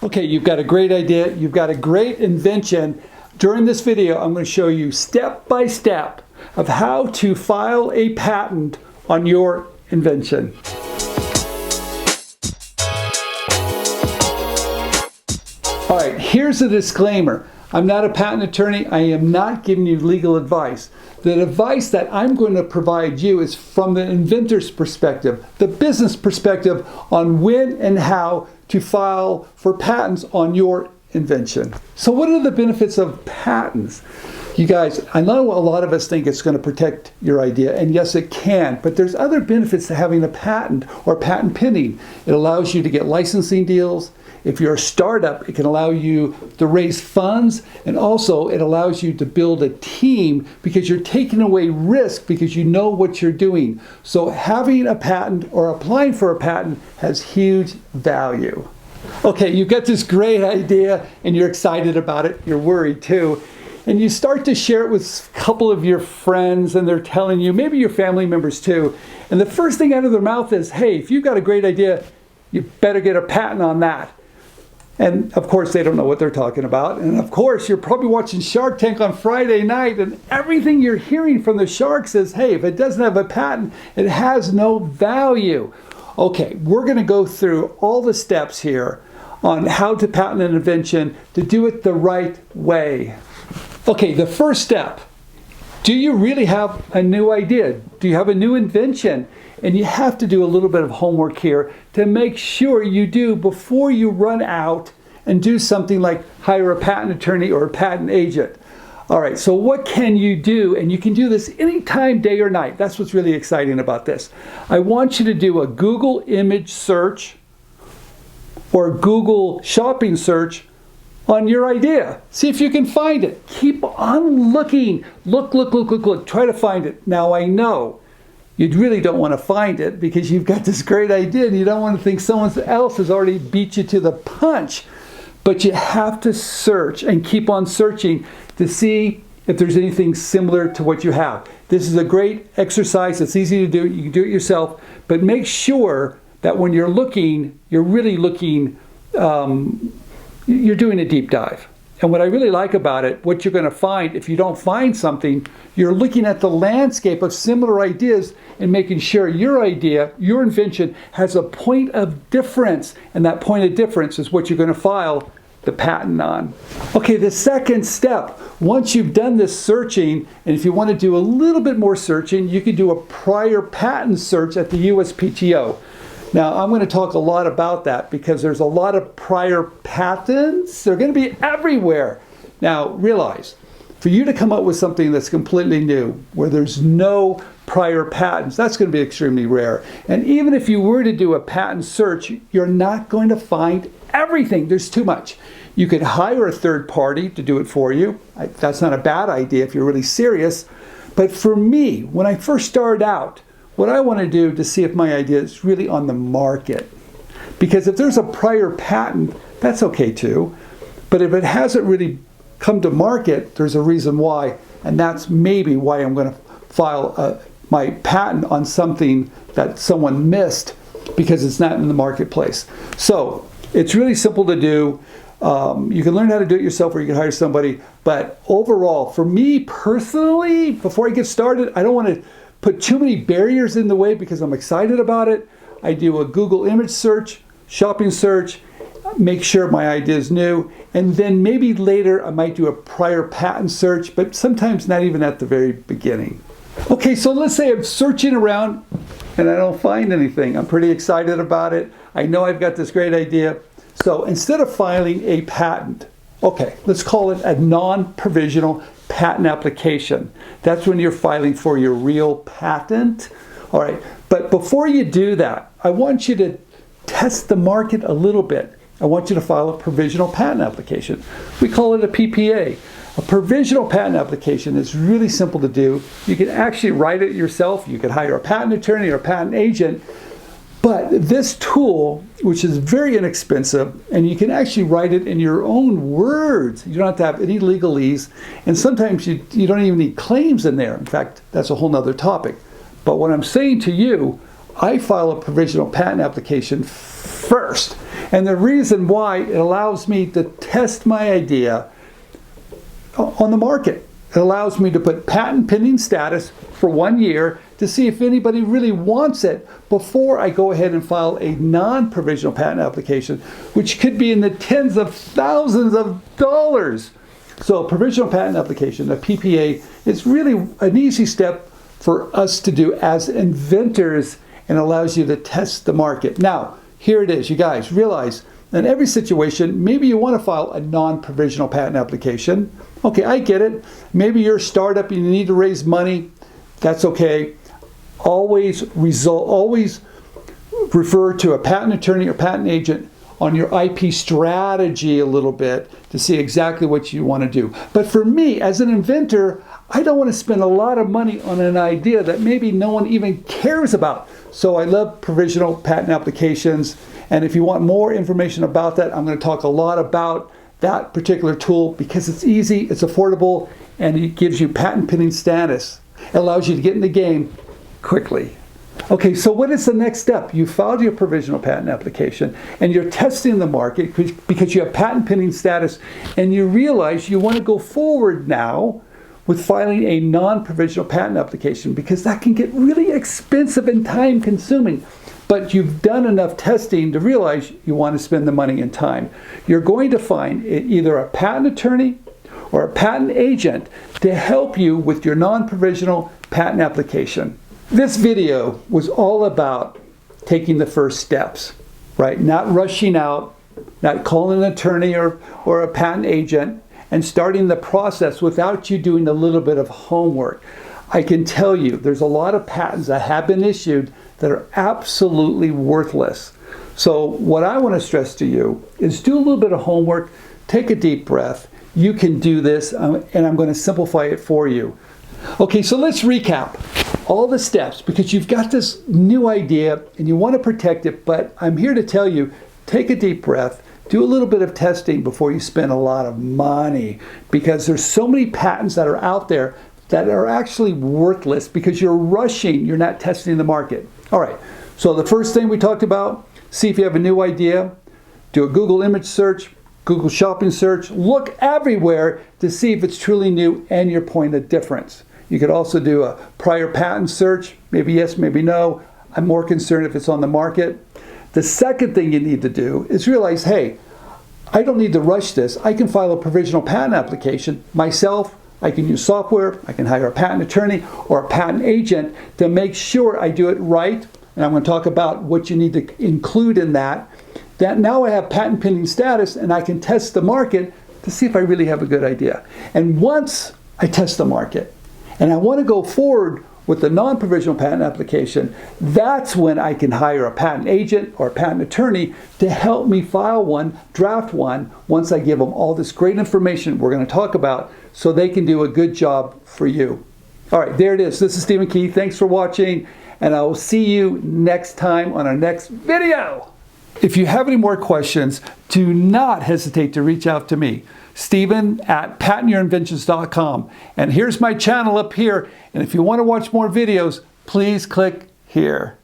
Okay, you've got a great idea, you've got a great invention. During this video, I'm going to show you step by step of how to file a patent on your invention. All right, here's a disclaimer. I'm not a patent attorney. I am not giving you legal advice. The advice that I'm going to provide you is from the inventor's perspective, the business perspective on when and how to file for patents on your invention. So what are the benefits of patents? You guys, I know a lot of us think it's going to protect your idea, and yes, it can, but there's other benefits to having a patent or patent pending. It allows you to get licensing deals. If you're a startup, it can allow you to raise funds, and also it allows you to build a team because you're taking away risk because you know what you're doing. So having a patent or applying for a patent has huge value. Okay, you've got this great idea and you're excited about it, you're worried too, and you start to share it with a couple of your friends and they're telling you, maybe your family members too, and the first thing out of their mouth is, hey, if you've got a great idea, you better get a patent on that. And of course, they don't know what they're talking about. And of course, you're probably watching Shark Tank on Friday night, and everything you're hearing from the sharks is, hey, if it doesn't have a patent, it has no value. Okay, we're going to go through all the steps here on how to patent an invention to do it the right way. Okay, the first step. Do you really have a new idea? Do you have a new invention? And you have to do a little bit of homework here to make sure you do before you run out and do something like hire a patent attorney or a patent agent. All right, so what can you do? And you can do this anytime, day or night. That's what's really exciting about this. I want you to do a Google image search or Google shopping search on your idea. See if you can find it. Keep on looking. Look. Try to find it. Now, I know you really don't want to find it because you've got this great idea and you don't want to think someone else has already beat you to the punch. But you have to search and keep on searching to see if there's anything similar to what you have. This is a great exercise. It's easy to do. You can do it yourself. But make sure that when you're looking, you're really looking, you're doing a deep dive. And what I really like about it, what you're going to find, if you don't find something, you're looking at the landscape of similar ideas and making sure your idea, your invention, has a point of difference. And that point of difference is what you're going to file the patent on. Okay, the second step, once you've done this searching, and if you want to do a little bit more searching, you can do a prior patent search at the USPTO. Now, I'm going to talk a lot about that because there's a lot of prior patents. They're going to be everywhere. Now, realize, for you to come up with something that's completely new, where there's no prior patents, that's going to be extremely rare. And even if you were to do a patent search, you're not going to find everything. There's too much. You could hire a third party to do it for you. That's not a bad idea if you're really serious. But for me, when I first started out, what I want to do to see if my idea is really on the market. Because if there's a prior patent, that's okay too. But if it hasn't really come to market, there's a reason why. And that's maybe why I'm going to file my patent on something that someone missed because it's not in the marketplace. So it's really simple to do. You can learn how to do it yourself or you can hire somebody. But overall, for me personally, before I get started, I don't want to put too many barriers in the way because I'm excited about it. I do a Google image search, shopping search, make sure my idea is new, and then maybe later I might do a prior patent search, but sometimes not even at the very beginning. Okay, so let's say I'm searching around and I don't find anything. I'm pretty excited about it. I know I've got this great idea. So instead of filing a patent, okay, let's call it a non-provisional patent application. That's when you're filing for your real patent. All right, but before you do that, I want you to test the market a little bit. I want you to file a provisional patent application. We call it a PPA. A provisional patent application is really simple to do. You can actually write it yourself. You can hire a patent attorney or a patent agent. But this tool, which is very inexpensive, and you can actually write it in your own words. You don't have to have any legalese. And sometimes you don't even need claims in there. In fact, that's a whole nother topic. But what I'm saying to you, I file a provisional patent application first. And the reason why, it allows me to test my idea on the market. It allows me to put patent pending status for 1 year to see if anybody really wants it before I go ahead and file a non-provisional patent application, which could be in the tens of thousands of dollars. So a provisional patent application, a PPA, is really an easy step for us to do as inventors and allows you to test the market. Now, here it is. You guys realize in every situation, maybe you want to file a non-provisional patent application. Okay, I get it. Maybe you're a startup and you need to raise money. That's okay. Always refer to a patent attorney or patent agent on your IP strategy a little bit to see exactly what you want to do. But for me, as an inventor, I don't want to spend a lot of money on an idea that maybe no one even cares about. So I love provisional patent applications. And if you want more information about that, I'm going to talk a lot about that particular tool because it's easy, it's affordable, and it gives you patent pending status. It allows you to get in the game quickly. Okay, so what is the next step? You filed your provisional patent application and you're testing the market because you have patent pending status and you realize you want to go forward now with filing a non-provisional patent application because that can get really expensive and time consuming. But you've done enough testing to realize you want to spend the money and time. You're going to find either a patent attorney or a patent agent to help you with your non-provisional patent application. This video was all about taking the first steps, right? Not rushing out, not calling an attorney or a patent agent and starting the process without you doing a little bit of homework. I can tell you there's a lot of patents that have been issued that are absolutely worthless. So what I want to stress to you is do a little bit of homework, take a deep breath. You can do this, and I'm going to simplify it for you. Okay, so let's recap all the steps because you've got this new idea and you want to protect it, but I'm here to tell you, take a deep breath, do a little bit of testing before you spend a lot of money because there's so many patents that are out there that are actually worthless because you're rushing, you're not testing the market. All right, so the first thing we talked about, see if you have a new idea, do a Google image search, Google shopping search, look everywhere to see if it's truly new and your point of difference. You could also do a prior patent search, maybe yes, maybe no. I'm more concerned if it's on the market. The second thing you need to do is realize, hey, I don't need to rush this. I can file a provisional patent application myself. I can use software. I can hire a patent attorney or a patent agent to make sure I do it right. And I'm going to talk about what you need to include in that. That now I have patent pending status and I can test the market to see if I really have a good idea. And once I test the market and I want to go forward with the non-provisional patent application, that's when I can hire a patent agent or a patent attorney to help me file one, draft one, once I give them all this great information we're going to talk about so they can do a good job for you. All right, there it is. This is Stephen Key. Thanks for watching, and I will see you next time on our next video. If you have any more questions, do not hesitate to reach out to me, Stephen@patentyourinventions.com. And here's my channel up here. And if you want to watch more videos, please click here.